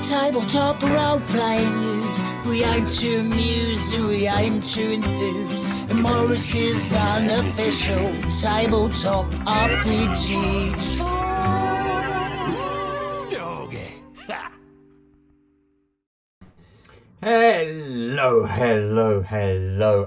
Tabletop role-playing news. We aim to amuse and we aim to enthuse. And Morrus is unofficial tabletop RPG doggy. Hello,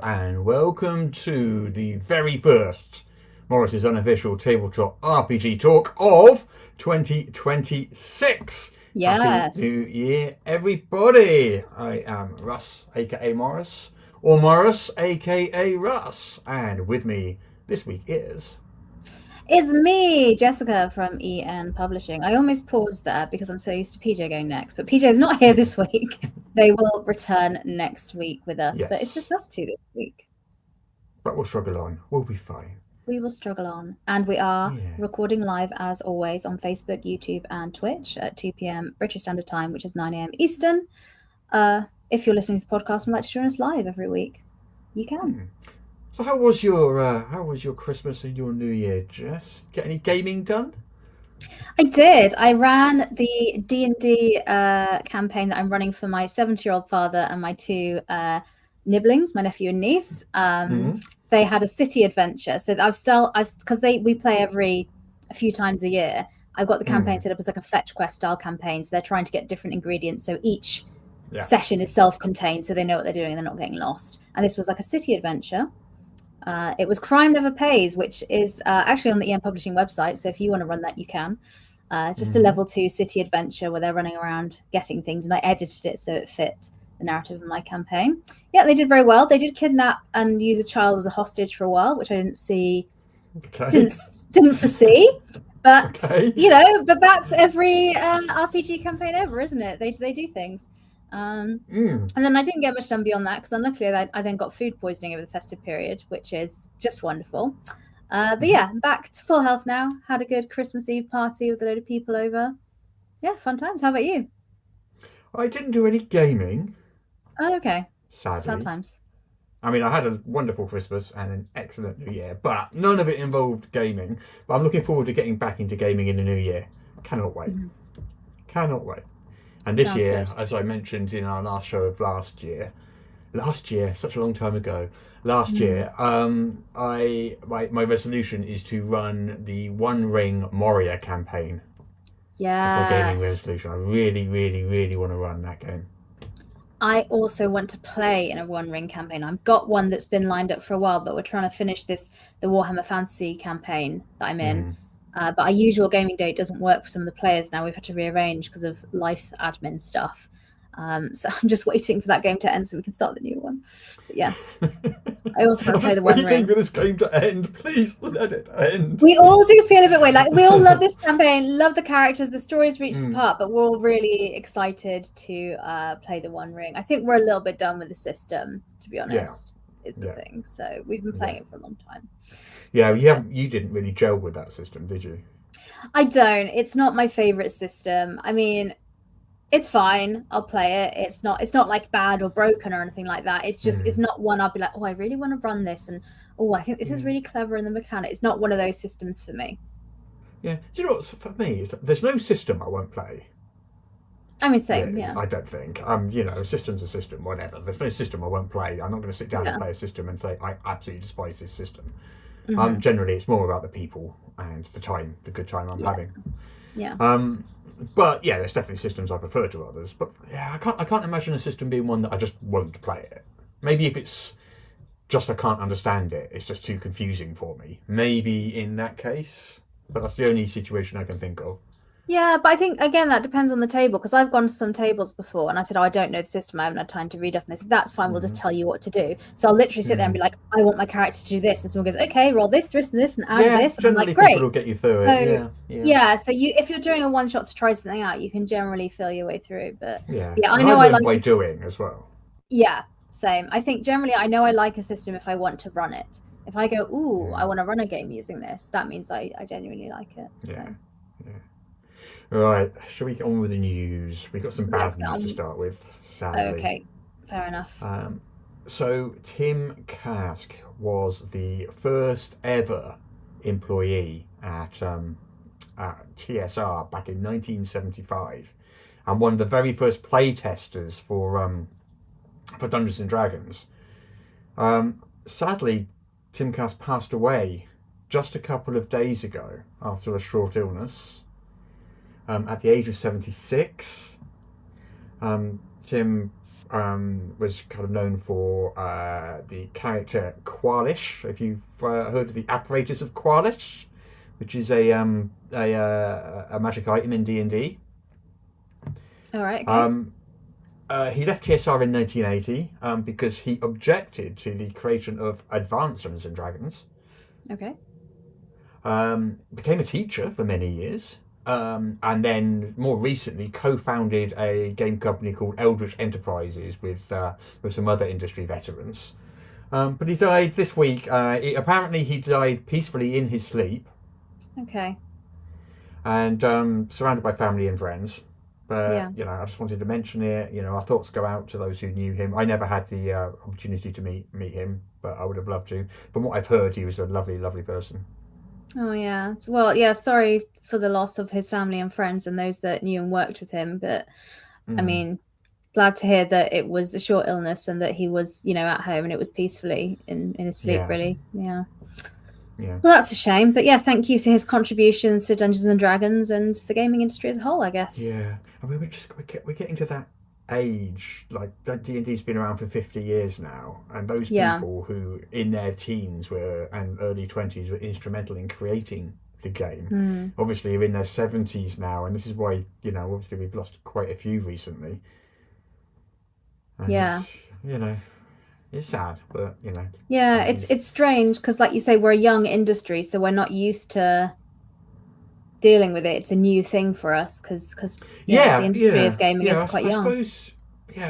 and welcome to the very first Morrus's unofficial tabletop RPG talk of 2026. Yes. Happy New Year, everybody. I am Russ, aka Morrus, or Morrus, aka Russ, and with me this week is... It's me, Jessica from EN Publishing. I almost paused there because I'm so used to PJ going next, but PJ is not here this week. They will return next week with us, Yes. but it's just us two this week. But we'll struggle on. We'll be fine. We will struggle on. And we are recording live, as always, on Facebook, YouTube, and Twitch at 2 p.m. British Standard Time, which is 9 a.m. Eastern. If you're listening to the podcast and would like to join us live every week, you can. So how was your Christmas and your New Year, Jess? Get any gaming done? I did. I ran the D&D campaign that I'm running for my 70-year-old father and my two nibblings, my nephew and niece. They had a city adventure, so because we play a few times a year. I've got the campaign set up as like a fetch quest style campaign, so they're trying to get different ingredients. So each session is self-contained, so they know what they're doing and they're not getting lost. And this was like a city adventure. It was Crime Never Pays, which is actually on the EN Publishing website. So if you want to run that, you can. It's just a level 2 city adventure where they're running around getting things, and I edited it so it fit the narrative of my campaign. Yeah, they did very well. They did kidnap and use a child as a hostage for a while, which I didn't foresee. But but that's every RPG campaign ever, isn't it? They do things. And then I didn't get much done beyond that because unluckily I then got food poisoning over the festive period, which is just wonderful. But yeah, back to full health now. Had a good Christmas Eve party with a load of people over. Yeah, fun times. How about you? I didn't do any gaming. Oh, okay. Sadly. Sad times. I mean, I had a wonderful Christmas and an excellent New Year, but none of it involved gaming. But I'm looking forward to getting back into gaming in the New Year. Cannot wait. Cannot wait. And this year, as I mentioned in our last show of last year, such a long time ago, my resolution is to run the One Ring Moria campaign. Yeah. That's my gaming resolution. I really, really, really want to run that game. I also want to play in a One Ring campaign. I've got one that's been lined up for a while, but we're trying to finish the Warhammer Fantasy campaign that I'm in. But our usual gaming date doesn't work for some of the players now. We've had to rearrange because of life admin stuff. So I'm just waiting for that game to end so we can start the new one. But yes, I also want to play the One Ring. Waiting for this game to end. Please let it end. We all do feel a bit weird. Like we all love this campaign, love the characters, the stories reach the part, but we're all really excited to play the One Ring. I think we're a little bit done with the system, to be honest. Is the thing. So we've been playing it for a long time. Yeah, you didn't really gel with that system, did you? I don't. It's not my favorite system. I mean, it's fine. I'll play it. It's not like bad or broken or anything like that. It's just it's not one I'll be like, oh, I really want to run this, and oh, I think this is really clever in the mechanic. It's not one of those systems for me. Yeah. Do you know what? For me, there's no system I won't play. I mean, same, really, I don't think. A system's a system, whatever. There's no system I won't play. I'm not going to sit down and play a system and say, I absolutely despise this system. Generally, it's more about the people and the good time I'm having. Yeah. But yeah, there's definitely systems I prefer to others. But yeah, I can't imagine a system being one that I just won't play it. Maybe if it's just I can't understand it, it's just too confusing for me. Maybe in that case. But that's the only situation I can think of. Yeah, but I think, again, that depends on the table, because I've gone to some tables before and I said, oh, I don't know the system, I haven't had time to read up, and they said, that's fine, we'll just tell you what to do. So I'll literally sit there and be like, I want my character to do this, and someone goes, okay, roll this, and this, and add this, and I'm like, great. People will get you through it. Yeah, so if you're doing a one-shot to try something out, you can generally feel your way through, but I know I like by doing as well. Yeah, same. I think generally I know I like a system if I want to run it. If I go, ooh, I want to run a game using this, that means I genuinely like it. Yeah. Right, shall we get on with the news? We've got some bad news to start with, sadly. Okay, fair enough. So Tim Kask was the first ever employee at TSR back in 1975. and one of the very first play testers for Dungeons and Dragons. Sadly, Tim Kask passed away just a couple of days ago after a short illness at the age of 76. Tim was kind of known for the character Qualish. If you've heard of the apparatus of Qualish, which is a magic item in D&D. All right. Okay. He left TSR in 1980 because he objected to the creation of Advanced Dungeons and Dragons. Okay. Became a teacher for many years, and then more recently co-founded a game company called Eldritch Enterprises with some other industry veterans. But he died this week. Apparently, he died peacefully in his sleep. Okay. And surrounded by family and friends. But, I just wanted to mention it. Our thoughts go out to those who knew him. I never had the opportunity to meet him, but I would have loved to. From what I've heard, he was a lovely, lovely person. Oh, yeah. Well, yeah, sorry for the loss of his family and friends and those that knew and worked with him. But, I mean, glad to hear that it was a short illness and that he was, at home and it was peacefully in his sleep, really. Yeah. Yeah. Well, that's a shame. But, yeah, thank you to his contributions to Dungeons and Dragons and the gaming industry as a whole, I guess. Yeah. I mean, we're getting to that age, like that D&D's been around for 50 years now, and those people who in their teens and early 20s were instrumental in creating the game obviously are in their 70s now, and this is why obviously we've lost quite a few recently, and it's sad, but it's strange because, like you say, we're a young industry, so we're not used to dealing with it. It's a new thing for us because the industry of gaming is quite young. I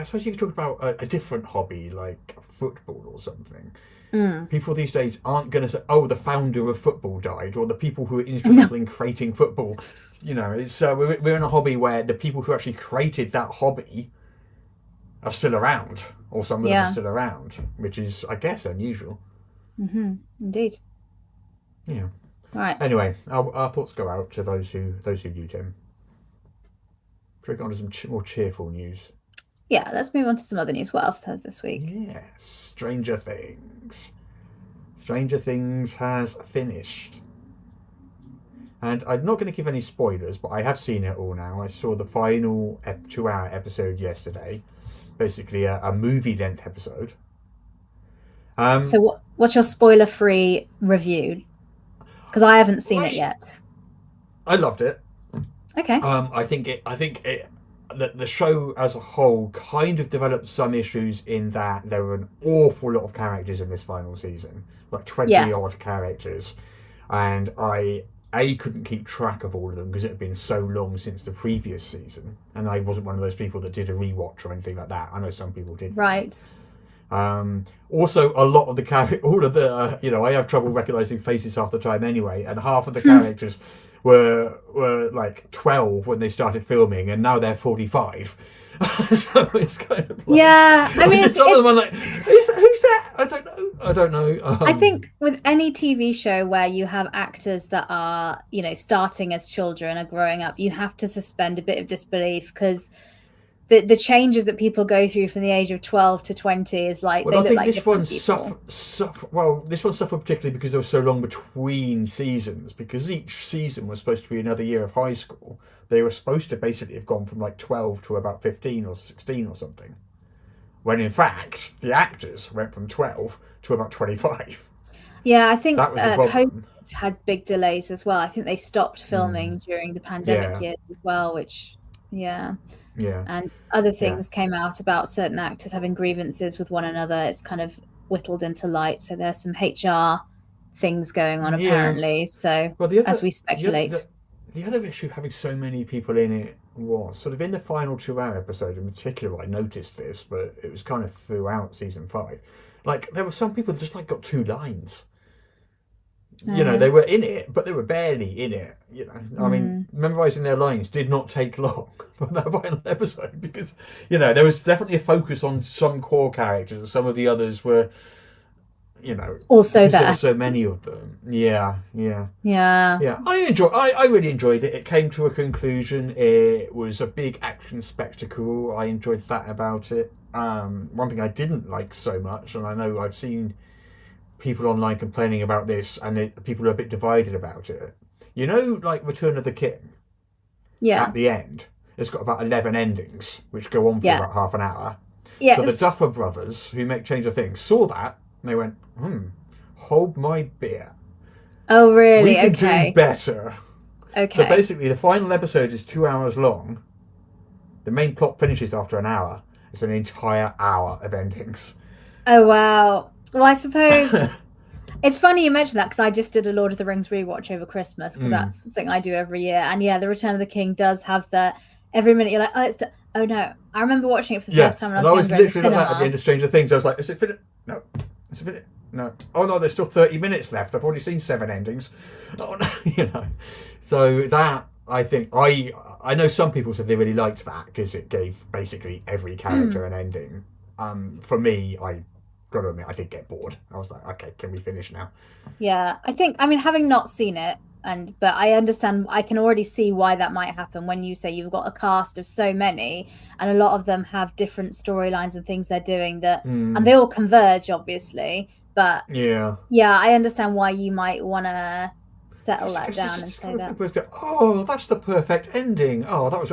suppose you could talk about a different hobby like football or something. People these days aren't going to say, "Oh, the founder of football died," or the people who are instrumental in creating football. It's we're in a hobby where the people who actually created that hobby are still around, or some of them are still around, which is, I guess, unusual. Indeed. Yeah. Right. Anyway, our thoughts go out to those who knew Tim. Should we get on to some more cheerful news? Yeah, let's move on to some other news. What else has this week? Yeah, Stranger Things. Stranger Things has finished. And I'm not going to give any spoilers, but I have seen it all now. I saw the final 2-hour episode yesterday. Basically a movie-length episode. So what's your spoiler-free review? Because I haven't seen it yet. I loved it. Okay. I think the show as a whole kind of developed some issues in that there were an awful lot of characters in this final season, like 20 odd characters, and I couldn't keep track of all of them because it had been so long since the previous season, and I wasn't one of those people that did a rewatch or anything like that. I know some people did. Right. Also, a lot of the all of the I have trouble recognizing faces half the time anyway, and half of the characters were like 12 when they started filming, and now they're 45. So it's kind of like, I mean, some of them are like, who's that? I don't know. I think with any TV show where you have actors that are starting as children or growing up, you have to suspend a bit of disbelief because the changes that people go through from the age of 12 to 20 is like, well, they look like different people. This one suffered particularly because there was so long between seasons, because each season was supposed to be another year of high school. They were supposed to basically have gone from like 12 to about 15 or 16 or something, when in fact the actors went from 12 to about 25. Yeah, I think that was the problem. COVID had big delays as well. I think they stopped filming during the pandemic years as well, which and other things came out about certain actors having grievances with one another. It's kind of whittled into light, so there's some HR things going on apparently, so as we speculate. The other issue having so many people in it was sort of in the final 2-hour episode in particular. I noticed this, but it was kind of throughout season 5. Like, there were some people that just like got 2 lines. They were in it, but they were barely in it. I mean, memorizing their lines did not take long for that final episode because, there was definitely a focus on some core characters, and some of the others were, Also because there there. were so many of them. Yeah. Yeah. I really enjoyed it. It came to a conclusion. It was a big action spectacle. I enjoyed that about it. One thing I didn't like so much, and I know I've seen people online complaining about this, and people are a bit divided about it. Like Return of the King. Yeah. At the end, it's got about 11 endings, which go on for about half an hour. Yes. So the Duffer Brothers, who make Change of Things, saw that, and they went, hold my beer. Oh, really? We can do better. Okay. So basically, the final episode is 2 hours long. The main plot finishes after an hour. It's an entire hour of endings. Oh, wow. Well, I suppose it's funny you mentioned that, because I just did a Lord of the Rings rewatch over Christmas, because that's something I do every year. And yeah, the Return of the King does have the every minute you're like, oh no. I remember watching it for the first time when I was younger in the cinema. Literally like that at the end of Stranger Things. I was like, is it finished? No. Is it finished? No. Oh no, there's still 30 minutes left. I've already seen 7 endings. Oh no, So that, I think, I know some people said they really liked that because it gave basically every character an ending. For me, I got to admit, I did get bored. I was like, okay, can we finish now? Yeah, I mean, having not seen it, but I understand, I can already see why that might happen when you say you've got a cast of so many, and a lot of them have different storylines and things they're doing and they all converge, obviously. But yeah, I understand why you might want to settle that down and say that. Go, oh, that's the perfect ending. Oh, that was.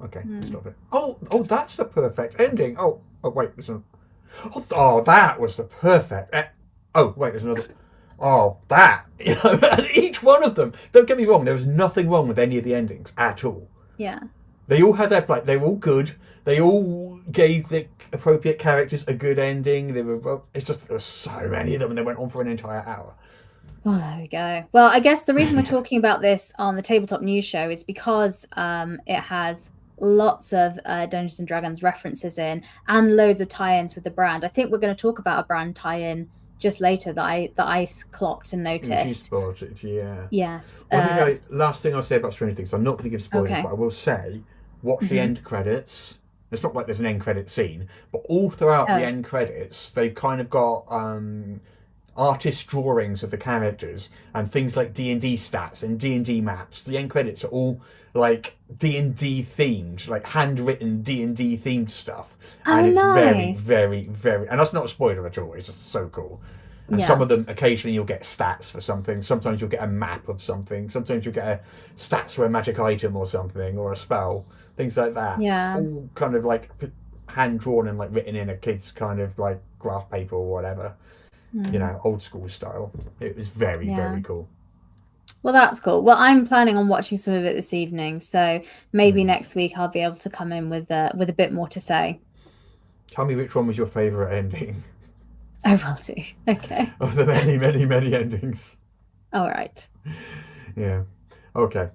Okay, stop it. Oh, that's the perfect ending. Oh, wait, listen. Oh, that was the perfect. Oh, wait, there's another. Oh, that. Each one of them. Don't get me wrong. There was nothing wrong with any of the endings at all. Yeah. They all had their play. They were all good. They all gave the appropriate characters a good ending. It's just there were so many of them, and they went on for an entire hour. Oh, there we go. Well, I guess the reason we're talking about this on the Tabletop News Show is because it has lots of Dungeons and Dragons references in, and loads of tie-ins with the brand. I think we're going to talk about a brand tie-in just later that I clocked and noticed. You spotted, yeah. Yes. Last thing I'll say about Stranger Things, I'm not going to give spoilers, but I will say, watch the end credits. It's not like there's an end credit scene, but all throughout the end credits, they've kind of got artist drawings of the characters and things like D&D stats and D&D maps. The end credits are all like D&D themed, like handwritten D&D themed stuff. And it's very, very, very, and that's not a spoiler at all. It's just so cool. And some of them, occasionally you'll get stats for something. Sometimes you'll get a map of something. Sometimes you'll get a stats for a magic item or something, or a spell, things like that. Yeah. All kind of like hand drawn and like written in a kid's kind of like graph paper or whatever. Old school style. It was very, very cool. Well, that's cool. Well, I'm planning on watching some of it this evening, so maybe next week I'll be able to come in with a bit more to say. Tell me which one was your favourite ending. I will do. Okay. Of the many, many, many endings. All right. Yeah. Okay.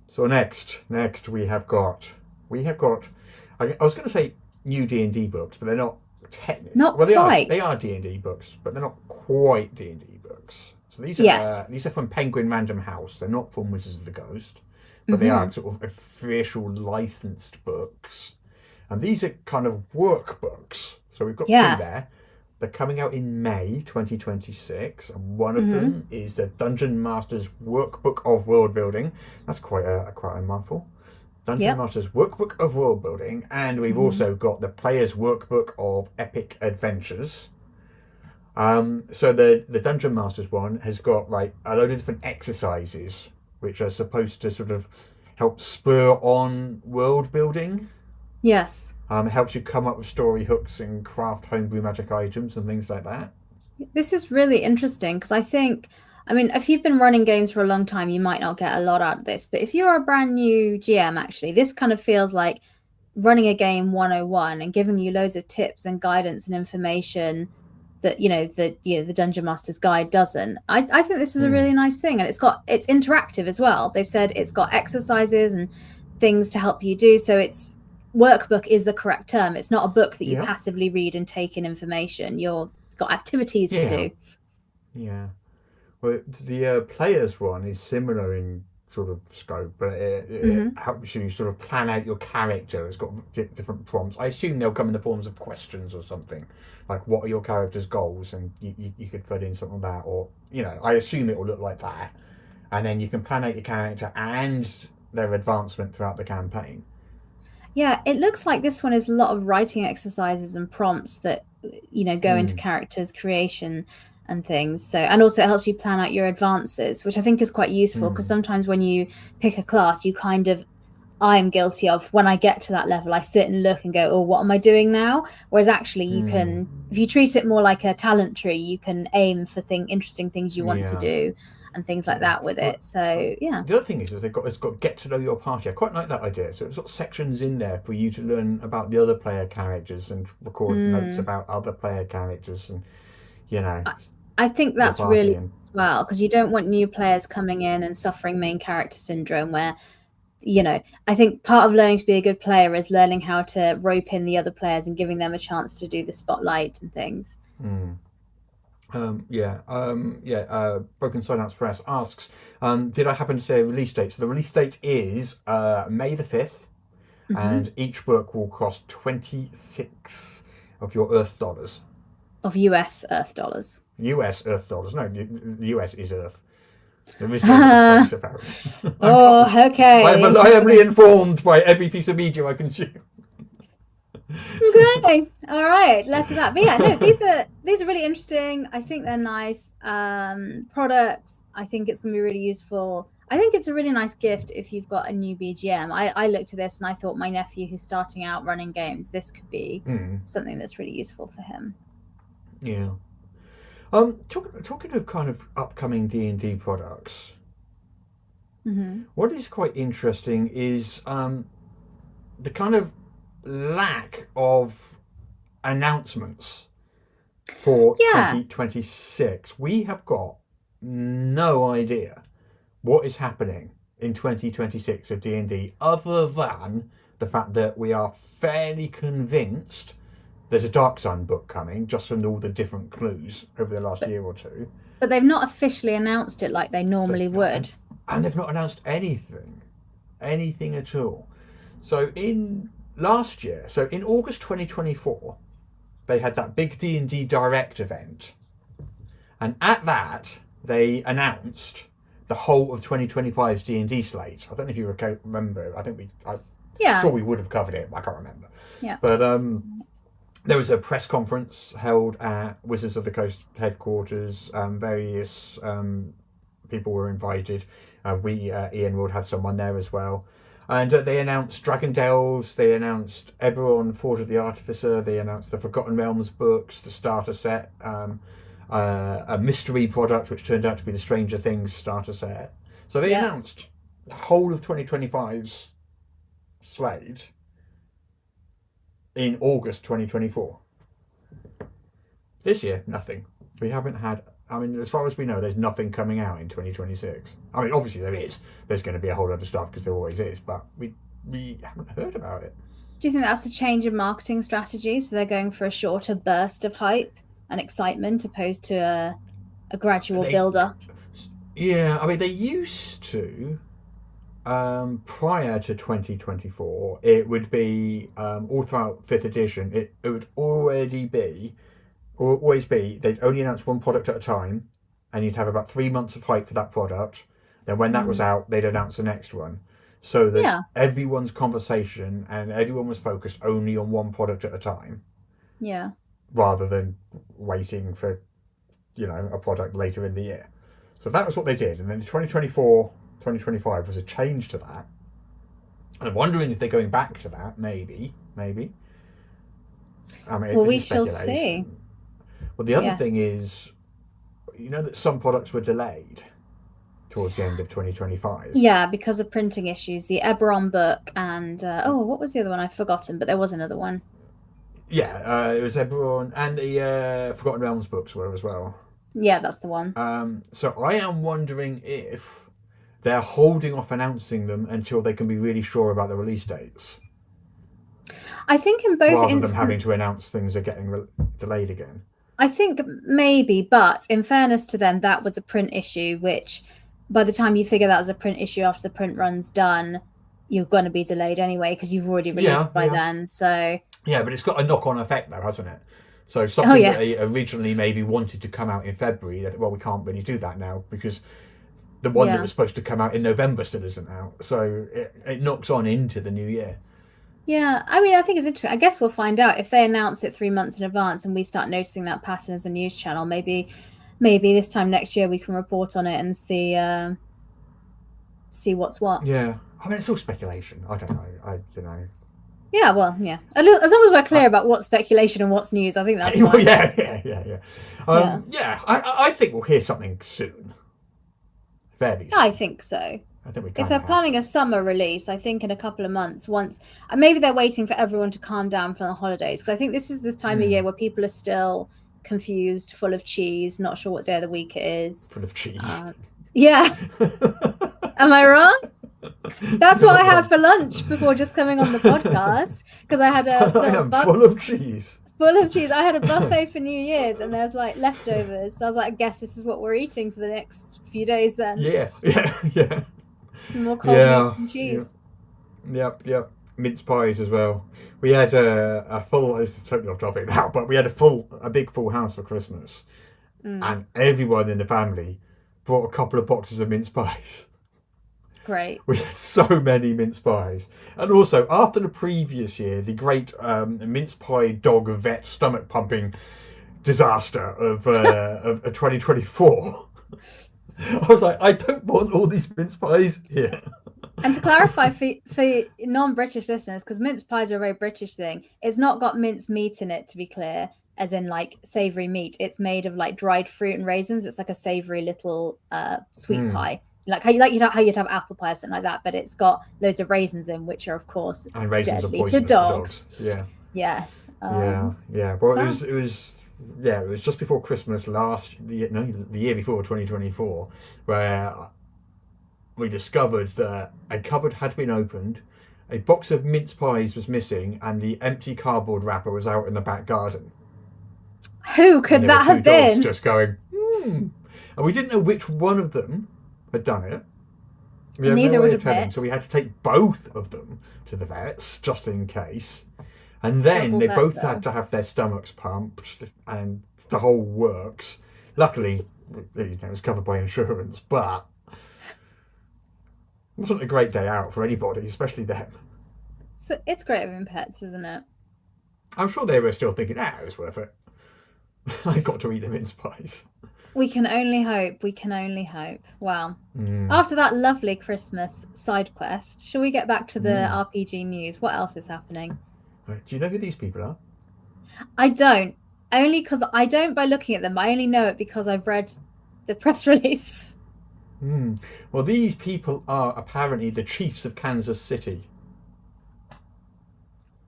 So next we have got. I was going to say new D&D books, but they're not technically. Not quite. They are D&D books, but they're not quite D&D books. So these are from Penguin Random House. They're not from Wizards of the Coast, but they are sort of official licensed books. And these are kind of workbooks. So we've got two there. They're coming out in May 2026, and one of them is the Dungeon Master's Workbook of World Building. That's quite a mouthful. Dungeon Master's Workbook of World Building, and we've also got the Player's Workbook of Epic Adventures. So the Dungeon Master's one has got like a load of different exercises which are supposed to sort of help spur on world building. Yes. It helps you come up with story hooks and craft homebrew magic items and things like that. This is really interesting because if you've been running games for a long time, you might not get a lot out of this. But if you're a brand new GM, actually, this kind of feels like running a game 101 and giving you loads of tips and guidance and information that the Dungeon Master's Guide doesn't. I think this is a really nice thing, and it's interactive as well. They've said it's got exercises and things to help you do. So it's workbook is the correct term. It's not a book that you passively read and take in information. It's got activities to do. Yeah. Well, the players one is similar in sort of scope, but it helps you sort of plan out your character. It's got different prompts. I assume they'll come in the forms of questions or something, like what are your character's goals, and you could put in something like that, or I assume it will look like that, and then you can plan out your character and their advancement throughout the campaign. Yeah, it looks like this one is a lot of writing exercises and prompts that go into characters' creation and things. So, and also it helps you plan out your advances, which I think is quite useful, because sometimes when you pick a class, I'm guilty of, when I get to that level, I sit and look and go, oh, what am I doing now? Whereas actually you can, if you treat it more like a talent tree, you can aim for interesting things you want to do and things like that with it. So yeah. The other thing is it's got get to know your party. I quite like that idea. So it's got sections in there for you to learn about the other player characters and record notes about other player characters, and I think that's really as well, because you don't want new players coming in and suffering main character syndrome, where I think part of learning to be a good player is learning how to rope in the other players and giving them a chance to do the spotlight and things. Broken Silence Press asks, did I happen to say a release date? So the release date is May the 5th, and each book will cost 26 of your Earth dollars. Of US Earth dollars. US Earth dollars. No, the US is Earth. There is no space, apparently. Okay. I'm reliably informed by every piece of media I consume. Okay, all right, less of that. But yeah, no, these are really interesting. I think they're nice products. I think it's going to be really useful. I think it's a really nice gift if you've got a new BGM. I looked at this and I thought, my nephew who's starting out running games, this could be something that's really useful for him. Yeah. Talking of kind of upcoming D&D products, what is quite interesting is the kind of lack of announcements for 2026. We have got no idea what is happening in 2026 of D&D, other than the fact that we are fairly convinced there's a Dark Sun book coming, just from all the different clues over the last year or two. But they've not officially announced it like they normally would. And they've not announced anything at all. So last year, so in August 2024, they had that big D&D Direct event. And at that, they announced the whole of 2025's D&D slate. I don't know if you remember. I'm sure we would have covered it, but I can't remember. Yeah. But there was a press conference held at Wizards of the Coast headquarters. Various people were invited. Ian Wood had someone there as well. And they announced Dragon Delves, they announced Eberron, Forge of the Artificer, they announced the Forgotten Realms books, the starter set, a mystery product which turned out to be the Stranger Things starter set. So they announced the whole of 2025's slate in August 2024. This year, nothing. We haven't had... as far as we know, there's nothing coming out in 2026. Obviously there is. There's going to be a whole lot of stuff, because there always is, but we haven't heard about it. Do you think that's a change in marketing strategy? So they're going for a shorter burst of hype and excitement, opposed to a gradual build-up? Yeah, they used to, prior to 2024, it would be, all throughout 5th edition, it would always be, they'd only announce one product at a time, and you'd have about 3 months of hype for that product. Then when that was out, they'd announce the next one. So that everyone's conversation and everyone was focused only on one product at a time. Yeah. Rather than waiting for, a product later in the year. So that was what they did. And then 2024, 2025 was a change to that. And I'm wondering if they're going back to that, maybe. Well, we shall see. Well, the other thing is, that some products were delayed towards the end of 2025. Yeah, because of printing issues. The Eberron book and, what was the other one? I've forgotten, but there was another one. Yeah, it was Eberron, and the Forgotten Realms books were as well. Yeah, that's the one. So I am wondering if they're holding off announcing them until they can be really sure about the release dates. I think in both rather than having to announce things are getting delayed again. I think maybe, but in fairness to them, that was a print issue which by the time you figure that as a print issue after the print run's done, you're going to be delayed anyway because you've already released by then. So yeah, but it's got a knock-on effect though, hasn't it? So something that they originally maybe wanted to come out in February, well, we can't really do that now because the one that was supposed to come out in November still isn't out. So it knocks on into the new year. Yeah, I mean, I think it's interesting. I guess we'll find out if they announce it 3 months in advance and we start noticing that pattern as a news channel. Maybe this time next year we can report on it and see what's what. Yeah, I mean, it's all speculation. I don't know. Yeah, well, yeah. As long as we're clear about what's speculation and what's news, I think that's fine. Yeah. I think we'll hear something soon. Fairly soon. I think so. I think if they're planning a summer release, I think in a couple of months, maybe they're waiting for everyone to calm down from the holidays. Because I think this is the time of year where people are still confused, full of cheese, not sure what day of the week it is. Full of cheese. Yeah. Am I wrong? That's what I had for lunch before just coming on the podcast. Because I had full of cheese. Full of cheese. I had a buffet for New Year's and there's like leftovers. So I was like, I guess this is what we're eating for the next few days then. Yeah. More cold meats and cheese. Yep. Mince pies as well. We had a full. This is totally off topic now, but we had a big full house for Christmas, and everyone in the family brought a couple of boxes of mince pies. Great. We had so many mince pies, and also after the previous year, the great mince pie dog vet stomach pumping disaster of 2024. I was like, I don't want all these mince pies here. And to clarify for non-British listeners, because mince pies are a very British thing, it's not got mince meat in it, to be clear, as in like savoury meat. It's made of like dried fruit and raisins. It's like a savoury little sweet pie. Like how you'd have apple pie or something like that, but it's got loads of raisins in, which are of course deadly to dogs. Yeah. Yes. Well, it was just before Christmas the year before 2024, where we discovered that a cupboard had been opened, a box of mince pies was missing, and the empty cardboard wrapper was out in the back garden. Who could that have been? Just going, and we didn't know which one of them had done it. We had no way of telling, so we had to take both of them to the vets just in case. And then they both had to have their stomachs pumped and the whole works. Luckily, it was covered by insurance, but it wasn't a great day out for anybody, especially them. So it's great having pets, isn't it? I'm sure they were still thinking, it was worth it. I got to eat the mince pies. We can only hope. Well, after that lovely Christmas side quest, shall we get back to the RPG news? What else is happening? Do you know who these people are? I don't. Only because I don't by looking at them. I only know it because I've read the press release. Well, these people are apparently the chiefs of Kansas City.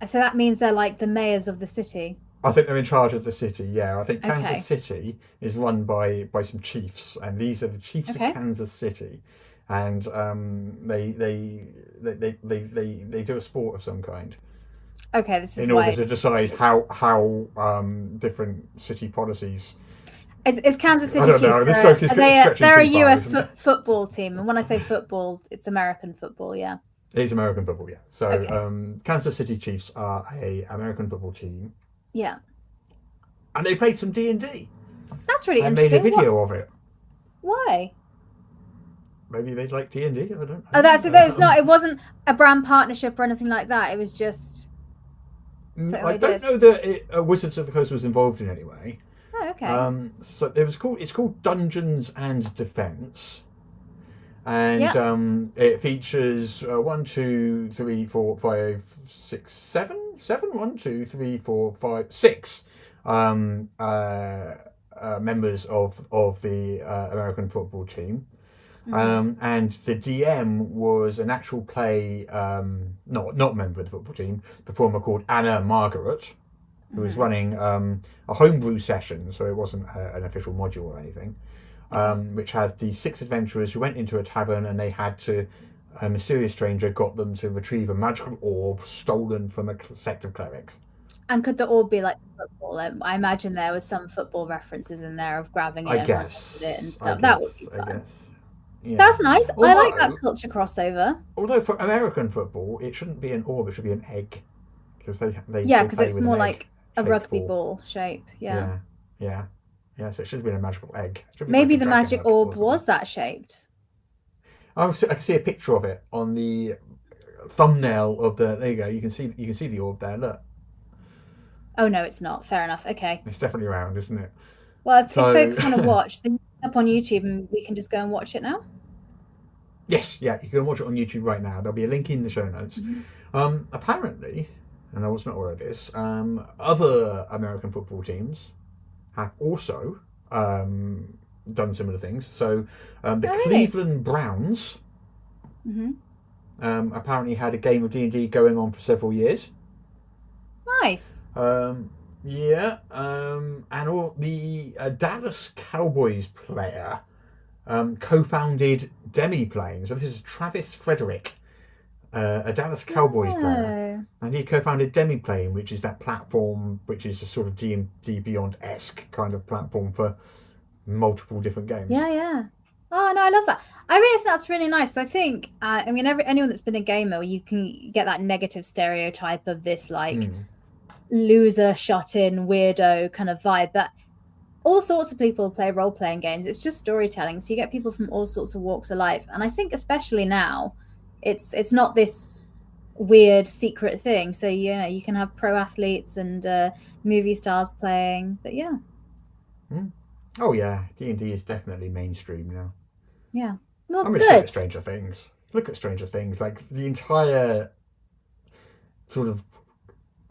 So that means they're like the mayors of the city. I think they're in charge of the city, yeah. I think Kansas City is run by some chiefs, and these are the chiefs of Kansas City. And they do a sport of some kind. Okay, this is in order to decide how different city policies. Is Kansas City Chiefs? They're a US football team, and when I say football, it's American football. Yeah, it is American football. Yeah, so Kansas City Chiefs are a American football team. Yeah, and they played some D&D. That's really interesting. And made a video of it. Why? Maybe they like D&D. I don't know. Oh, that's not. It wasn't a brand partnership or anything like that. It was just. I don't know that Wizards of the Coast was involved in any way. Oh, okay. So it's called Dungeons and Defense, and it features 1, 2, 3, 4, 5, 6, 7. 1, 2, 3, 4, 5, 6 members of the American football team. And the DM was an actual play, not a member of the football team, performer called Anna Margaret, who was running a homebrew session, so it wasn't an official module or anything, which had the 6 adventurers who went into a tavern and they had to, a mysterious stranger got them to retrieve a magical orb stolen from a sect of clerics. And could the orb be like football? I imagine there was some football references in there of grabbing it and running with it and stuff. That would be fun. Yeah. That's nice. I like that Although- culture crossover. Although for American football, it shouldn't be an orb; it should be an egg, because they Yeah, they because play it's with more an like a egg-shaped rugby ball shape. Yeah. Yeah. So it should have been a magical egg. It should be Maybe like a the dragon magic egg or orb something. was that shaped. I can see a picture of it on the thumbnail of the. There you go. You can see the orb there. Look, Oh no, it's not. Fair enough. Okay. it's definitely round, isn't it? Well, if So- folks want to watch, then it's up on YouTube and we can just go and watch it now. Yes, yeah, you can watch it on YouTube right now. There'll be a link in the show notes. Apparently, and I was not aware of this, other American football teams have also done similar things. So the really? Cleveland Browns apparently had a game of D&D going on for several years. Nice. And all the Dallas Cowboys player co-founded Demi-Plane. So this is Travis Frederick, a Dallas Cowboys player, and he co-founded Demi-Plane, which is that platform, which is a sort of D&D Beyond-esque kind of platform for multiple different games. Yeah. Oh no, I love that. I really think that's really nice. I think, I mean, anyone that's been a gamer, you can get that negative stereotype of this like loser, shut-in, weirdo kind of vibe, but all sorts of people play role-playing games. It's just storytelling, so you get people from all sorts of walks of life. And I think especially now, it's not this weird secret thing. So you can have pro athletes and movie stars playing. But yeah. Oh yeah, D&D is definitely mainstream now. Yeah. Well, I mean, good. look at Stranger Things. Look at Stranger Things. Like the entire sort of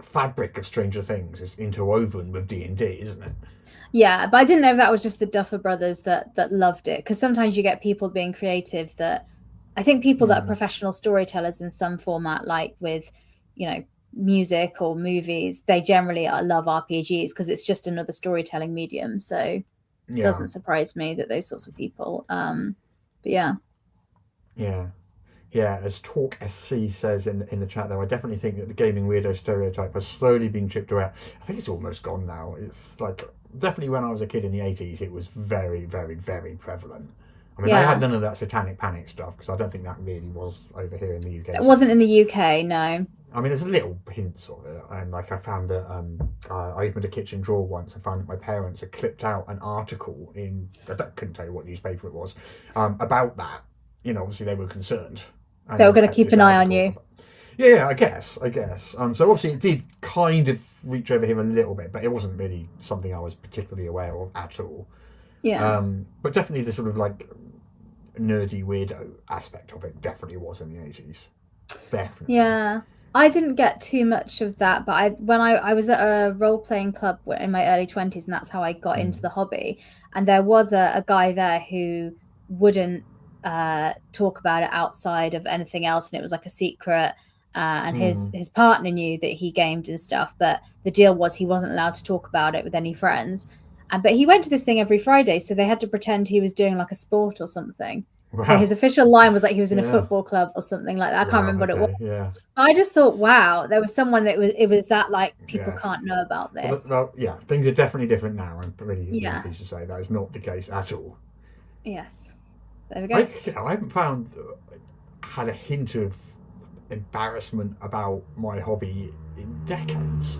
fabric of Stranger Things is interwoven with D&D, isn't it? Yeah, but I didn't know if that was just the Duffer Brothers that loved it, because sometimes you get people being creative that I think people that are professional storytellers in some format, like with music or movies, they generally love RPGs because it's just another storytelling medium. So it doesn't surprise me that those sorts of people. But yeah. As Talk SC says in the chat, though, I definitely think that the gaming weirdo stereotype has slowly been chipped away. I think it's almost gone now. It's like, definitely when I was a kid in the 80s, it was very, very, very prevalent. I mean, I had none of that satanic panic stuff, because I don't think that really was over here in the UK. It wasn't in the UK, no. I mean, there's little hints of it, and like I found that I opened a kitchen drawer once and found that my parents had clipped out an article in, I couldn't tell you what newspaper it was, about that. Obviously they were concerned. They were going to keep an eye on you. Yeah, I guess. So obviously it did kind of reach over here a little bit, but it wasn't really something I was particularly aware of at all. Yeah. But definitely the sort of like nerdy weirdo aspect of it definitely was in the 80s. Definitely. Yeah. I didn't get too much of that, but when I was at a role-playing club in my early 20s, and that's how I got into the hobby. And there was a guy there who wouldn't talk about it outside of anything else, and it was like a secret. And his partner knew that he gamed and stuff, but the deal was he wasn't allowed to talk about it with any friends. But he went to this thing every Friday, so they had to pretend he was doing like a sport or something. Wow. So his official line was like he was in a football club or something like that. I can't remember what it was. Yeah. I just thought, wow, there was someone that it was that like people can't know about this. Well, things are definitely different now. I'm really pleased to say that is not the case at all. Yes. There we go. I haven't had a hint of embarrassment about my hobby in decades.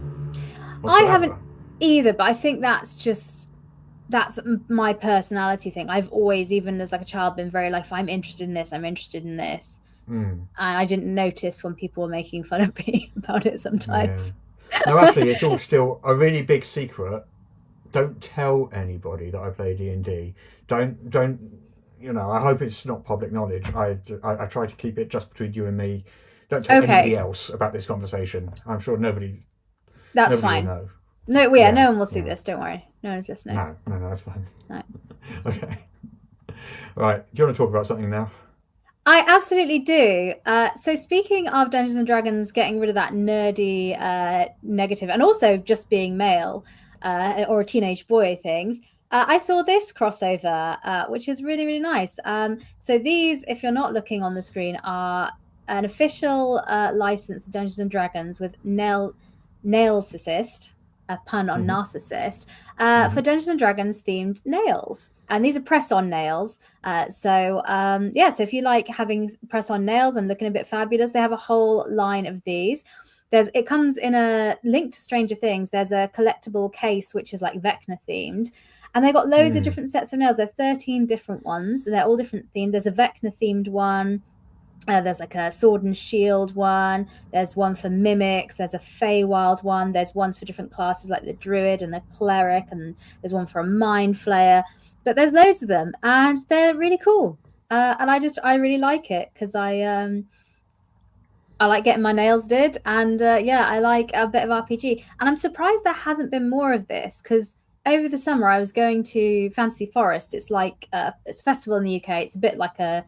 I haven't either, but I think that's my personality thing. I've always, even as like a child, been very like, if I'm interested in this, I'm interested in this. And I didn't notice when people were making fun of me about it sometimes. No, actually, it's all still a really big secret. Don't tell anybody that I play D&D. Don't. I hope it's not public knowledge. I try to keep it just between you and me. Don't tell anybody else about this conversation. I'm sure nobody. That's nobody fine. Will know. No, no one will see this. Don't worry. No one's listening. No, that's fine. No. Okay. Right. Do you want to talk about something now? I absolutely do. So speaking of Dungeons and Dragons getting rid of that nerdy negative, and also just being male or a teenage boy things, I saw this crossover, which is really, really nice. So these, if you're not looking on the screen, are an official license of Dungeons and Dragons with Nails Assist. a pun on narcissist, for Dungeons and Dragons themed nails. And these are press-on nails. So if you like having press-on nails and looking a bit fabulous, they have a whole line of these. It comes in a link to Stranger Things. There's a collectible case which is like Vecna themed, and they've got loads of different sets of nails. There's 13 different ones, and they're all different themed. There's a Vecna themed one. There's like a sword and shield one. There's one for mimics. There's a Feywild one. There's ones for different classes like the druid and the cleric, and there's one for a mind flayer. But there's loads of them, and they're really cool. And I really like it because I like getting my nails did, and I like a bit of RPG. And I'm surprised there hasn't been more of this, because over the summer I was going to Fantasy Forest. It's like it's a festival in the UK. It's a bit like a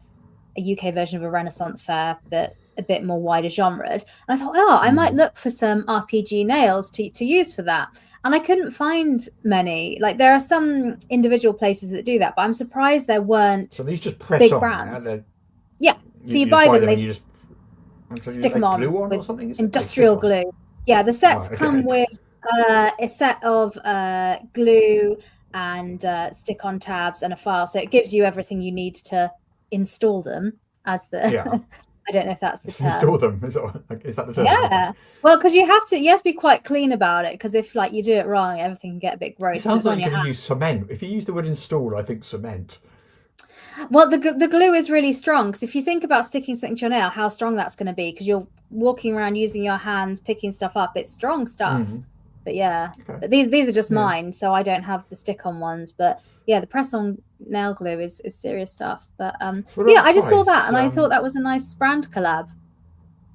UK version of a Renaissance fair, but a bit more wider genre'd. And I thought, I might look for some RPG nails to use for that. And I couldn't find many. Like, there are some individual places that do that, but I'm surprised there weren't. So these just press big on, brands. Yeah. So you buy them, and you just stick them on glue with or something? industrial glue. Yeah, the sets come with a set of glue and stick-on tabs and a file, so it gives you everything you need to install them. As the I don't know if that's the term. Install them. Is that the term? Yeah. Well, because you have to be quite clean about it, because if you do it wrong, everything can get a bit gross. It sounds like you're going to use cement. If you use the word install, I think cement. Well, the glue is really strong, because if you think about sticking something to your nail, how strong that's going to be, because you're walking around using your hands, picking stuff up. It's strong stuff. But but these are just mine, so I don't have the stick-on ones. But the press-on nail glue is serious stuff. But I just saw that, and I thought that was a nice brand collab.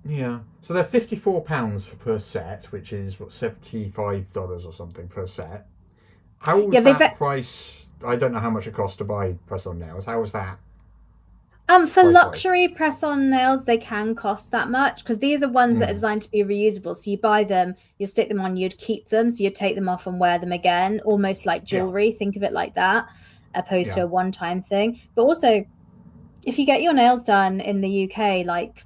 Yeah, so they're £54 per set, which is $75 or something per set. How was that price? I don't know how much it costs to buy press-on nails. How was that? For luxury press-on nails, they can cost that much, because these are ones that are designed to be reusable. So you buy them, you stick them on, you'd keep them, so you'd take them off and wear them again, almost like jewelry. Think of it like that, opposed to a one-time thing. But also, if you get your nails done in the UK, like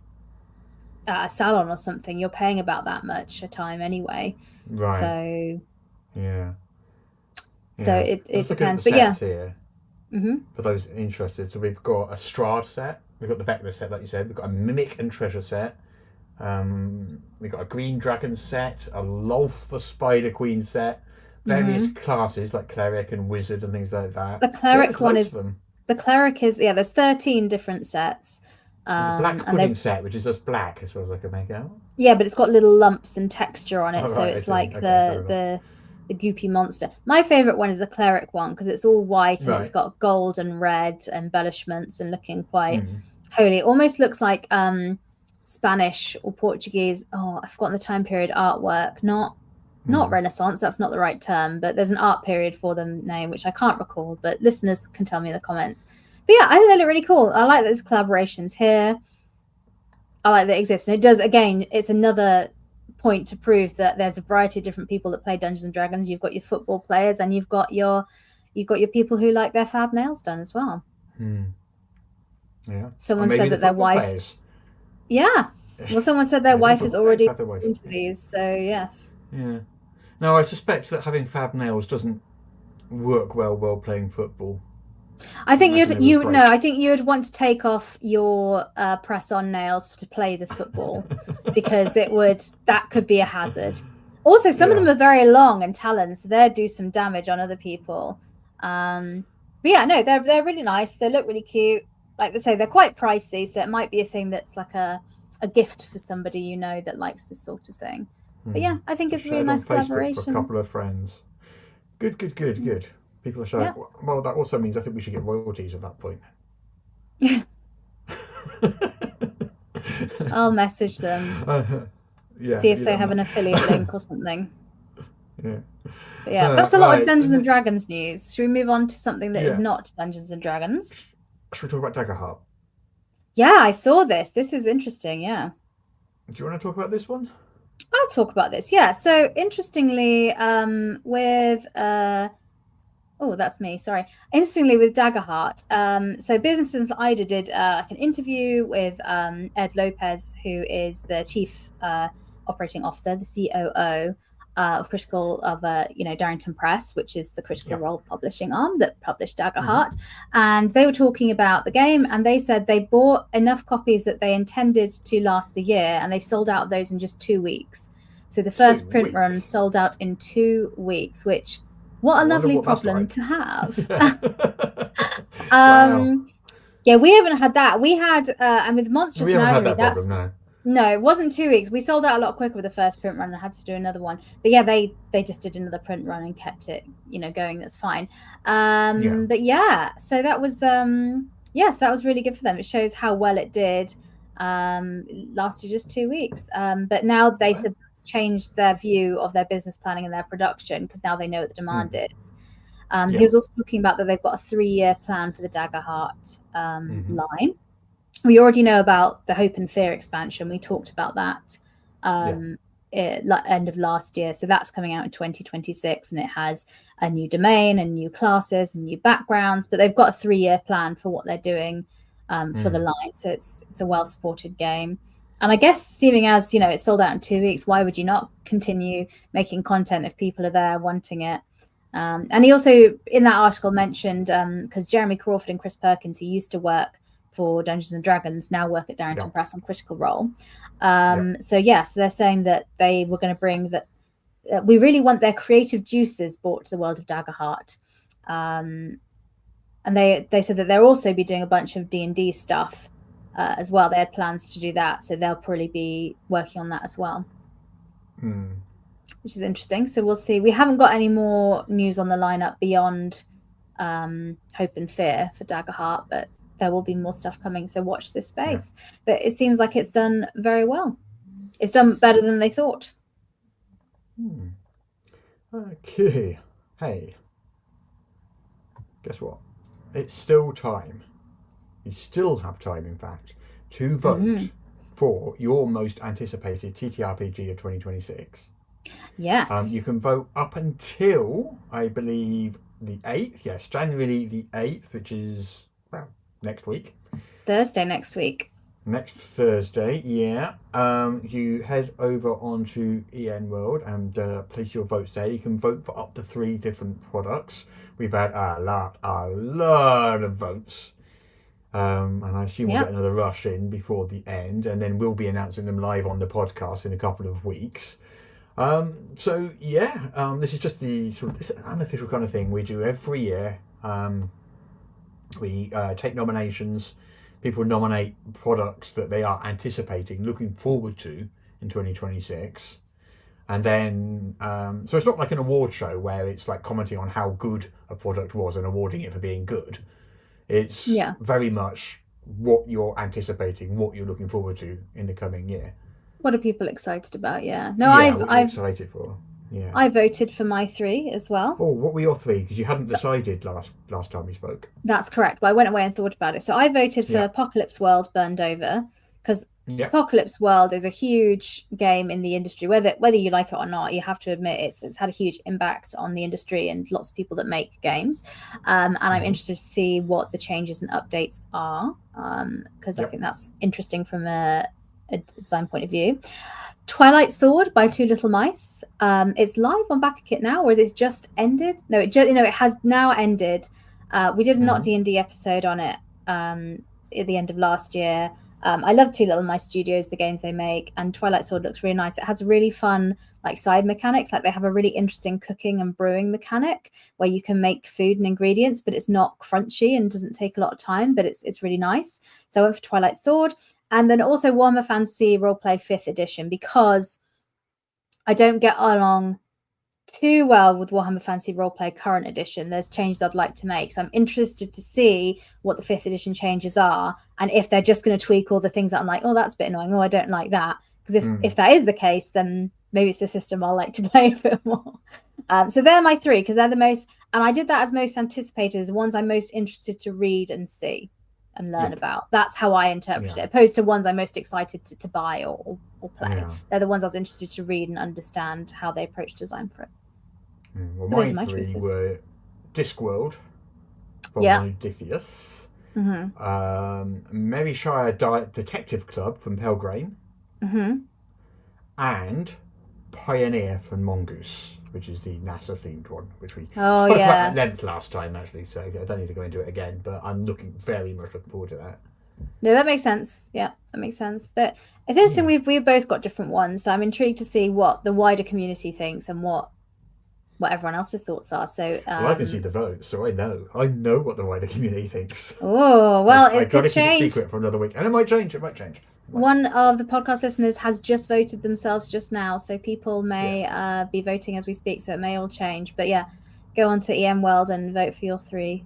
at a salon or something, you're paying about that much a time anyway. Right. So it depends. But here. For those interested, so we've got a Strahd set, we've got the Vecna set, like you said, we've got a Mimic and Treasure set, we've got a Green Dragon set, a Lolth the Spider Queen set, various classes like Cleric and Wizard and things like that. The Cleric one is the Cleric is there's 13 different sets. The Black Pudding set, which is just black as far as I can make out. Yeah, but it's got little lumps and texture on it, so it's like the goopy monster. My favourite one is the Cleric one, because it's all white and it's got gold and red embellishments and looking quite holy. It almost looks like Spanish or Portuguese, I've forgotten the time period, artwork. Not Renaissance, that's not the right term, but there's an art period for them name, which I can't recall, but listeners can tell me in the comments. But I think they look really cool. I like that there's collaborations here. I like that it exists. And it does, again, it's another point to prove that there's a variety of different people that play Dungeons and Dragons. You've got your football players, and you've got your people who like their fab nails done as well. Yeah. Someone said that their wife players. Well, someone said their wife is already into these, so yes. Yeah. No, I suspect that having fab nails doesn't work well playing football. I think you would want to take off your press-on nails to play the football, because that could be a hazard. Also, some of them are very long and talons, so they'd do some damage on other people. But they're really nice. They look really cute. Like they say, they're quite pricey, so it might be a thing that's like a gift for somebody that likes this sort of thing. But I think it's a really nice collaboration. For a couple of friends. Good. People are showing. Yeah. Well, that also means I think we should get royalties at that point. I'll message them. See if they have an affiliate link or something. But that's a lot of Dungeons and Dragons news. Should we move on to something that is not Dungeons and Dragons? Should we talk about Daggerheart? Yeah, I saw this. This is interesting. Yeah. Do you want to talk about this one? I'll talk about this. Yeah. So interestingly, with that's me. Sorry. Interestingly, with Daggerheart, so Business Insider did an interview with Ed Lopez, who is the chief operating officer, the COO. of Darrington Press, which is the Critical Role publishing arm that published Daggerheart. And they were talking about the game, and they said they bought enough copies that they intended to last the year, and they sold out of those in just 2 weeks. So the first print run sold out in 2 weeks, which what a lovely problem to have. Wow. Yeah, we haven't had that. We had, and with Monstrous Menagerie, that's problem, no, it wasn't 2 weeks. We sold out a lot quicker with the first print run and had to do another one. But yeah, they just did another print run and kept it, going. That's fine. But yeah, so that was yes, that was really good for them. It shows how well it did. Lasted just 2 weeks. But now they said changed their view of their business planning and their production because now they know what the demand is. He was also talking about that they've got a 3-year plan for the Daggerheart line. We already know about the Hope and Fear expansion. We talked about that end of last year. So that's coming out in 2026, and it has a new domain and new classes and new backgrounds. But they've got a 3-year plan for what they're doing for the line. So it's a well-supported game. And I guess, seeming as, it's sold out in 2 weeks, why would you not continue making content if people are there wanting it? And he also, in that article, mentioned, because Jeremy Crawford and Chris Perkins, who used to work for Dungeons and Dragons, now work at Darrington Press on Critical Role. So they're saying that they were going to bring that. We really want their creative juices brought to the world of Daggerheart. And they said that they'll also be doing a bunch of D&D stuff as well. They had plans to do that, so they'll probably be working on that as well. Which is interesting. So we'll see. We haven't got any more news on the lineup beyond Hope and Fear for Daggerheart, but there will be more stuff coming, so watch this space. But it seems like it's done very well. It's done better than they thought. Okay. Hey, guess what? It's still time. You still have time, in fact, to vote for your most anticipated TTRPG of 2026. Yes. You can vote up until, I believe, the 8th. Yes, January the 8th, which is, next week. Thursday next week. Next Thursday, yeah. You head over onto EN World and place your votes there. You can vote for up to 3 different products. We've had a lot of votes. And I assume we'll get another rush in before the end, and then we'll be announcing them live on the podcast in a couple of weeks. This is just the sort of, it's an unofficial kind of thing we do every year. We take nominations. People nominate products that they are anticipating, looking forward to in 2026. And then, so it's not like an award show where it's like commenting on how good a product was and awarding it for being good. It's very much what you're anticipating, what you're looking forward to in the coming year. What are people excited about? I've excited for. Yeah. I voted for my 3 as well. Oh, what were your 3? Because you hadn't decided last time we spoke. That's correct, but I went away and thought about it. So I voted for Apocalypse World Burned Over, because Apocalypse World is a huge game in the industry. Whether you like it or not, you have to admit it's had a huge impact on the industry and lots of people that make games. And I'm interested to see what the changes and updates are, because I think that's interesting from a design point of view. Twilight Sword by Two Little Mice. It's live on BackerKit now, or is it just ended? No, it has now ended. We did a Not D&D episode on it at the end of last year. I love Two Little Mice Studios, the games they make, and Twilight Sword looks really nice. It has really fun side mechanics. They have a really interesting cooking and brewing mechanic where you can make food and ingredients, but it's not crunchy and doesn't take a lot of time, but it's really nice. So I went for Twilight Sword. And then also Warhammer Fantasy Roleplay 5th edition, because I don't get along too well with Warhammer Fantasy Roleplay current edition. There's changes I'd like to make. So I'm interested to see what the 5th edition changes are, and if they're just going to tweak all the things that I'm like, oh, that's a bit annoying. Oh, I don't like that. Because if that is the case, then maybe it's a system I'll like to play a bit more. So they're my 3, because they're the most, and I did that as most anticipated, as the ones I'm most interested to read and see and learn about. That's how I interpret it, opposed to ones I'm most excited to buy or play. They're the ones I was interested to read and understand how they approach design for it. Well, my 3 were Discworld from Modiphius, Merryshire Detective Club from Pelgrane, and Pioneer from Mongoose, which is the NASA-themed one, which we Oh, spoke yeah. about at length last time, actually, so I don't need to go into it again, but I'm very much looking forward to that. No, that makes sense. Yeah, that makes sense. But it's interesting. We've both got different ones, so I'm intrigued to see what the wider community thinks and what everyone else's thoughts are. So, Well, I can see the votes, so I know what the wider community thinks. Oh, well, I it got could to keep it change. secret for another week, and it might change. One of the podcast listeners has just voted themselves just now, so people may be voting as we speak, so it may all change. But yeah, go on to EM World and vote for your 3.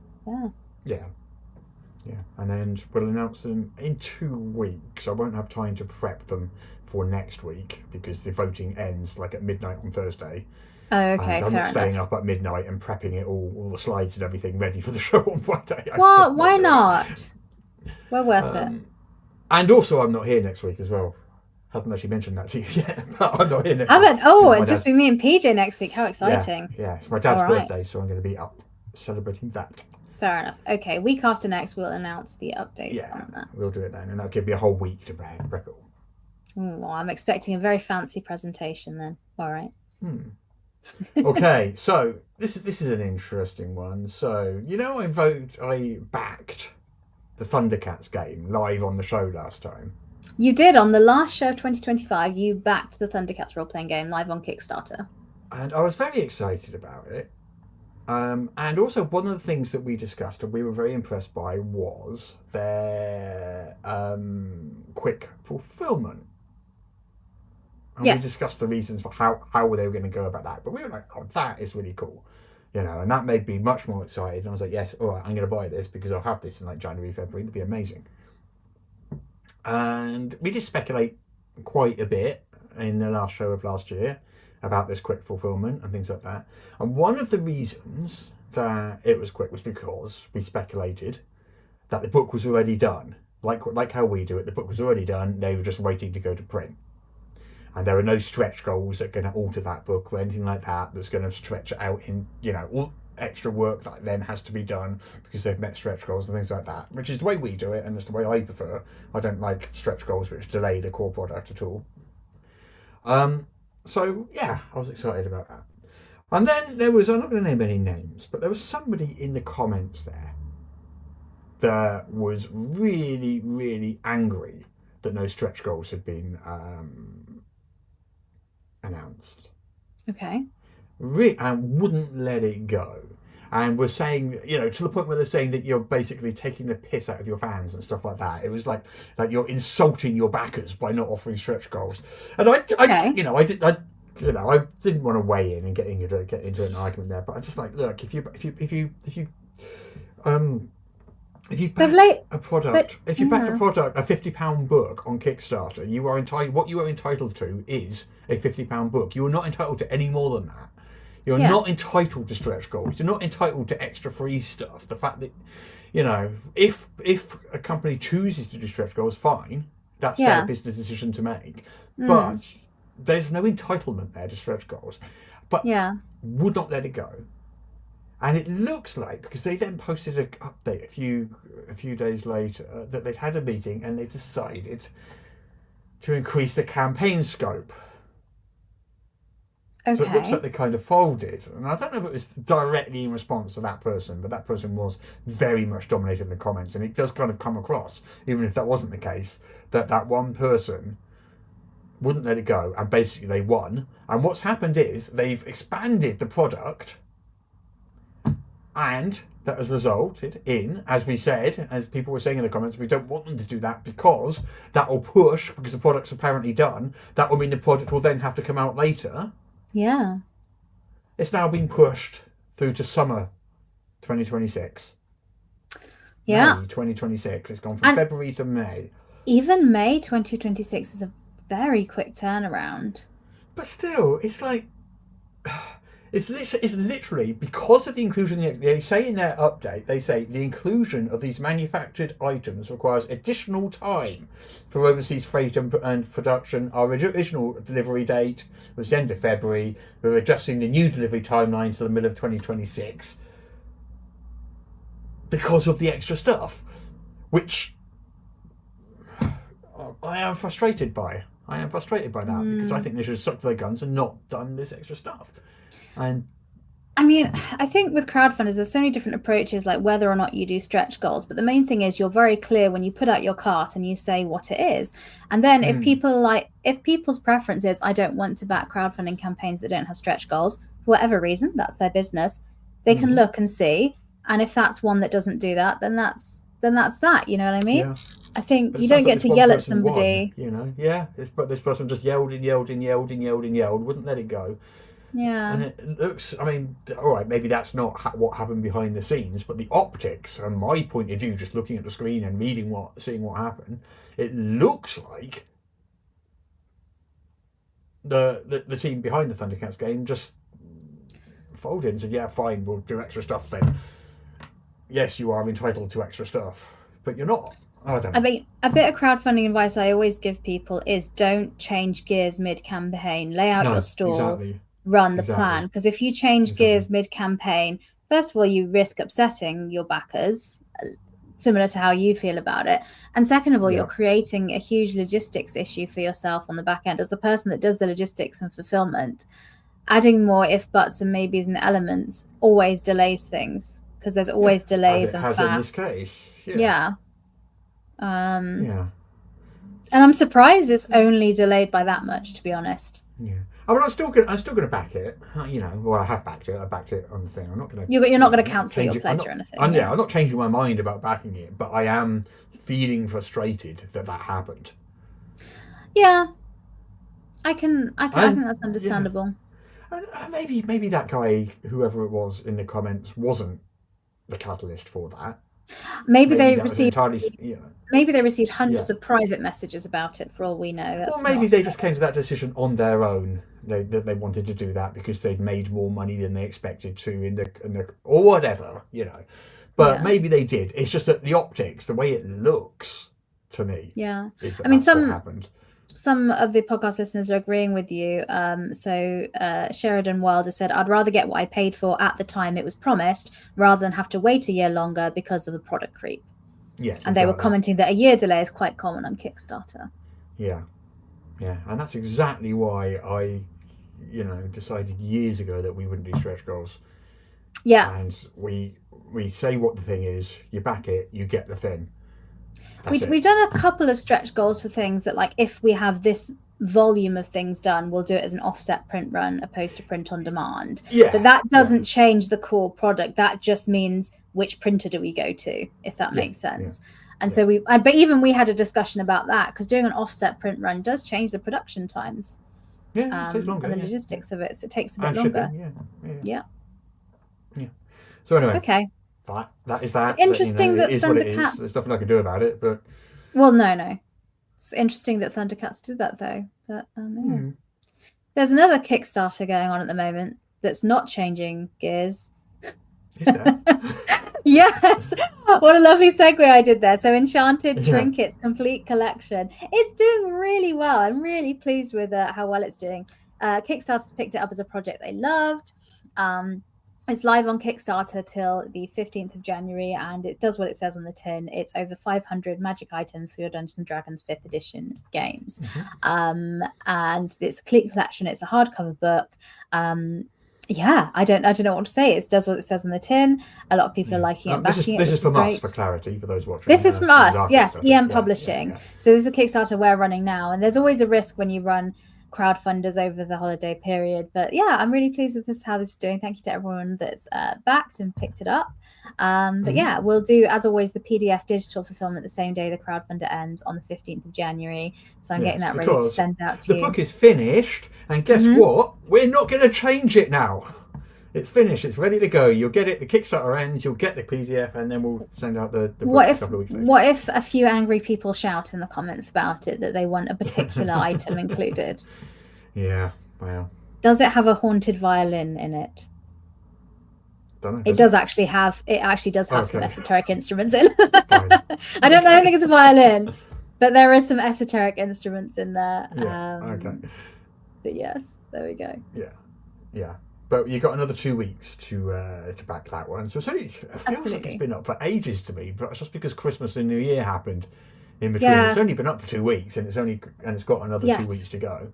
Yeah, and then we'll announce them in 2 weeks. I won't have time to prep them for next week because the voting ends like at midnight on Thursday. Oh, okay, and I'm fair not staying enough. up at midnight and prepping it all the slides and everything ready for the show on Friday. Well, why not? We're worth it. And also, I'm not here next week as well. Haven't actually mentioned that to you yet, but I'm not here next Haven't? week. Oh, it'd just be me and PJ next week. How exciting. Yeah, it's my dad's All right. birthday, so I'm going to be up celebrating that. Fair enough. Okay, week after next, we'll announce the updates on that. We'll do it then, and that'll give me a whole week to prep it all. Well, I'm expecting a very fancy presentation then. All right. Okay, so this is an interesting one. So, I backed the Thundercats game live on the show last time. You did. On the last show of 2025, you backed the Thundercats role-playing game live on Kickstarter. And I was very excited about it. And also, one of the things that we discussed and we were very impressed by was their quick fulfillment. And Yes. we discussed the reasons for how they were going to go about that. But we were like, oh, that is really cool. And that made me much more excited. And I was like, yes, all right, I'm going to buy this because I'll have this in like January, February. It'll be amazing. And we did speculate quite a bit in the last show of last year about this quick fulfillment and things like that. And one of the reasons that it was quick was because we speculated that the book was already done. Like how we do it, the book was already done. They were just waiting to go to print. And there are no stretch goals that are going to alter that book or anything like that that's going to stretch it out in, all extra work that then has to be done because they've met stretch goals and things like that, which is the way we do it and it's the way I prefer. I don't like stretch goals which delay the core product at all. So, yeah, I was excited about that. And then there was, I'm not going to name any names, but there was somebody in the comments there that was really, really angry that no stretch goals had been announced. Okay. And wouldn't let it go. And we're saying, to the point where they're saying that you're basically taking the piss out of your fans and stuff like that. It was like you're insulting your backers by not offering stretch goals. And I didn't want to weigh in and get into an argument there, but I just like, look, if you back a product, a £50 book on Kickstarter, you are entitled. What you are entitled to is a £50 book. You are not entitled to any more than that. You're not entitled to stretch goals. You're not entitled to extra free stuff. The fact that, if a company chooses to do stretch goals, fine. That's their business decision to make. But there's no entitlement there to stretch goals. But would not let it go. And it looks like, because they then posted an update a few days later, that they'd had a meeting and they decided to increase the campaign scope. Okay. So it looks like they kind of folded. And I don't know if it was directly in response to that person, but that person was very much dominating the comments. And it does kind of come across, even if that wasn't the case, that one person wouldn't let it go. And basically they won. And what's happened is they've expanded the product. And that has resulted in, as we said, as people were saying in the comments, we don't want them to do that because that will push, because the product's apparently done, that will mean the product will then have to come out later. Yeah. It's now been pushed through to summer 2026. Yeah. May 2026. It's gone from February to May. Even May 2026 is a very quick turnaround. But still, it's like... It's literally because of the inclusion. They say in their update, they say the inclusion of these manufactured items requires additional time for overseas freight and production. Our original delivery date was the end of February. We're adjusting the new delivery timeline to the middle of 2026 because of the extra stuff, which I am frustrated by. I am frustrated by that because I think they should have stuck to their guns and not done this extra stuff. And I mean, I think with crowdfunders, there's so many different approaches, like whether or not you do stretch goals. But the main thing is you're very clear when you put out your cart and you say what it is. And then if people's preference is, I don't want to back crowdfunding campaigns that don't have stretch goals, for whatever reason, that's their business. They can look and see. And if that's one that doesn't do that, then that's that. You know what I mean? Yeah. I think you don't get to yell at somebody. But this person just yelled, wouldn't let it go. Yeah. And it looks, I mean, all right, maybe that's not what happened behind the scenes, but the optics, and my point of view, just looking at the screen and seeing what happened, it looks like the team behind the Thundercats game just folded and said, yeah, fine, we'll do extra stuff then. Yes, you are entitled to extra stuff, but you're not. I don't know. I mean, a bit of crowdfunding advice I always give people is don't change gears mid-campaign. Lay out your stall. Exactly. Run the plan, because if you change gears mid-campaign, first of all, you risk upsetting your backers, similar to how you feel about it, and second of all, you're creating a huge logistics issue for yourself on the back end as the person that does the logistics and fulfillment. Adding more if buts and maybes and elements always delays things, because there's always delays and faff. In this case. And I'm surprised it's only delayed by that much, to be honest. Yeah. I mean, I'm still gonna back it. Well, I have backed it. I backed it on the thing. I'm not gonna. You're not gonna cancel your pledge or anything. I'm not changing my mind about backing it, but I am feeling frustrated that happened. Yeah, I think that's understandable. Yeah. Maybe that guy, whoever it was in the comments, wasn't the catalyst for that. Maybe they received hundreds of private messages about it, for all we know. Or maybe they just came to that decision on their own. That they wanted to do that because they'd made more money than they expected to in the or whatever, But maybe they did. It's just that the optics, the way it looks to me. Yeah. Is that I mean, what happened. Some of the podcast listeners are agreeing with you. So Sheridan Wilder said, I'd rather get what I paid for at the time it was promised rather than have to wait a year longer because of the product creep. Yes, and they were commenting that a year delay is quite common on Kickstarter. Yeah. And that's exactly why I, decided years ago that we wouldn't do stretch goals. Yeah. And we say what the thing is, you back it, you get the thing. We've done a couple of stretch goals for things that, like, if we have this volume of things done, we'll do it as an offset print run opposed to print on demand. Yeah. But that doesn't change the core product. That just means which printer do we go to, if that makes sense. And so but even we had a discussion about that, because doing an offset print run does change the production times. Yeah, it takes longer. And the logistics of it, so it takes a bit longer. Yeah. So anyway. Okay. That is that. It's interesting that Thundercats. There's nothing I can do about it, but. Well, no. It's interesting that Thundercats did that, though. But there's another Kickstarter going on at the moment that's not changing gears. Is there? Yes. What a lovely segue I did there. So Enchanted Trinkets Complete collection. It's doing really well. I'm really pleased with how well it's doing. Kickstarter's picked it up as a project they loved. It's live on Kickstarter till the 15th of January, and it does what it says on the tin. It's over 500 magic items for your Dungeons & Dragons 5th edition games. And it's a complete collection. It's a hardcover book. I don't know what to say. It does what it says on the tin. A lot of people are liking it, backing it. This is from us, for clarity, for those watching. This is from us, yes, EM Publishing. So this is a Kickstarter we're running now, and there's always a risk when you run crowdfunders over the holiday period, but I'm really pleased with how this is doing. Thank you to everyone that's backed and picked it up. But we'll do, as always, the PDF digital fulfillment the same day the crowdfunder ends on the 15th of January. So I'm getting that ready to send out to you. The book is finished, and guess what? We're not going to change it now. It's finished. It's ready to go. You'll get it. The Kickstarter ends. You'll get the PDF, and then we'll send out the book a couple of weeks later. What if a few angry people shout in the comments about it that they want a particular item included? Yeah. Wow. Does it have a haunted violin in it? Don't know. It actually does have some esoteric instruments in. I don't know. I think it's a violin, but there are some esoteric instruments in there. But yes, there we go. Yeah. But you've got another 2 weeks to back that one. So it feels like it's been up for ages to me, but it's just because Christmas and New Year happened. in between. Yeah. It's only been up for 2 weeks, and it's got another 2 weeks to go.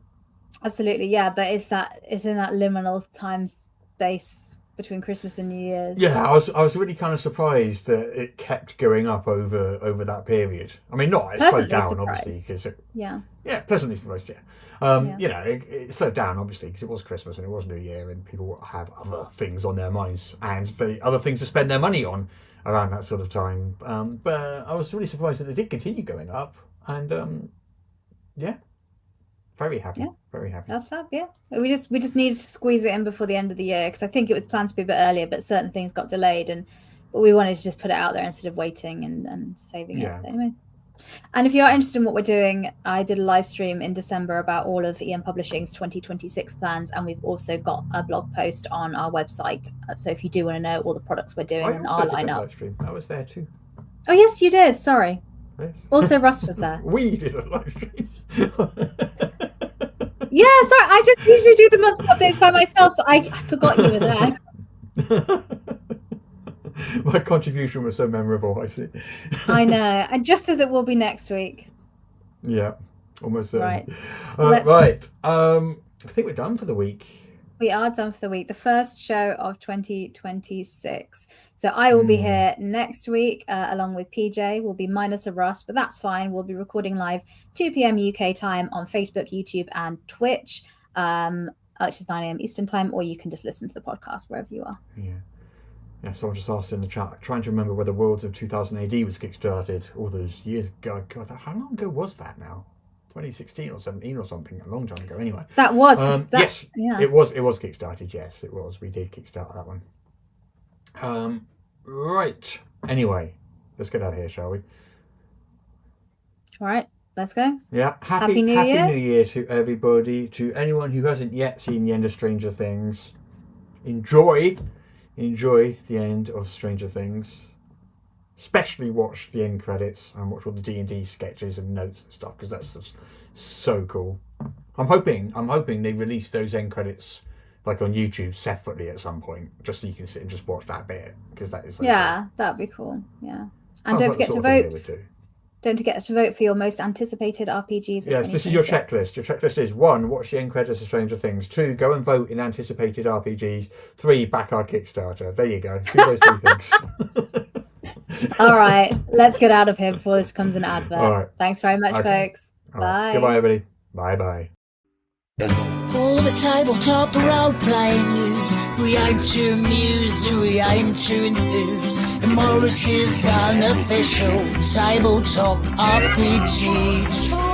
Absolutely, yeah, but it's in that liminal time space between Christmas and New Year's. Yeah, I was really kind of surprised that it kept going up over that period. I mean, it slowed down surprised. obviously because yeah, pleasantly surprised. You know, it slowed down obviously because it was Christmas and it was New Year, and people have other things on their minds and the other things to spend their money on around that sort of time. But I was really surprised that it did continue going up, and very happy. Yeah. Very happy. That's fab. Yeah, we just needed to squeeze it in before the end of the year because I think it was planned to be a bit earlier, but certain things got delayed, but we wanted to just put it out there instead of waiting and saving it. But anyway, and if you are interested in what we're doing, I did a live stream in December about all of EM Publishing's 2026 plans, and we've also got a blog post on our website. So if you do want to know all the products we're doing and our lineup, I was there too. Oh yes, you did. Sorry. Yes. Also, Russ was there. We did a live stream. Yeah, sorry. I just usually do the monthly updates by myself, so I forgot you were there. My contribution was so memorable, I see. I know, and just as it will be next week. Yeah, almost so. Right. Right. I think we're done for the week. We are done for the week. The first show of 2026. So I will be here next week along with PJ. We'll be minus a Russ, but that's fine. We'll be recording live 2 p.m. UK time on Facebook, YouTube, and Twitch, which is 9 a.m. Eastern time, or you can just listen to the podcast wherever you are. Yeah, someone just asked in the chat, trying to remember whether Worlds of 2000 AD was kickstarted all those years ago. God, how long ago was that now? 2016 or 17 or something, a long time ago anyway. That was yes, it was kickstarted. Yes, it was. We did kickstart that one. Right. Anyway, let's get out of here, shall we? All right, let's go. Yeah. Happy New Year to everybody. To anyone who hasn't yet seen the end of Stranger Things, enjoy the end of Stranger Things. Especially watch the end credits and watch all the D&D sketches and notes and stuff, because that's just so cool. I'm hoping they release those end credits like on YouTube separately at some point, just so you can sit and just watch that bit, because that is so cool. That'd be cool. Yeah, and don't forget to vote. Don't forget to vote for your most anticipated RPGs. Yes, this is your checklist. Your checklist is 1, watch the end credits of Stranger Things. 2, go and vote in anticipated RPGs. 3, back our Kickstarter. There you go. Do those 3 things. All right, let's get out of here before this becomes an advert. All right. Thanks very much, folks. All Bye. Right. Goodbye, everybody. Bye-bye. All the tabletop role-playing news. We aim to amuse and we aim to enthuse. And Morrus is unofficial tabletop RPG.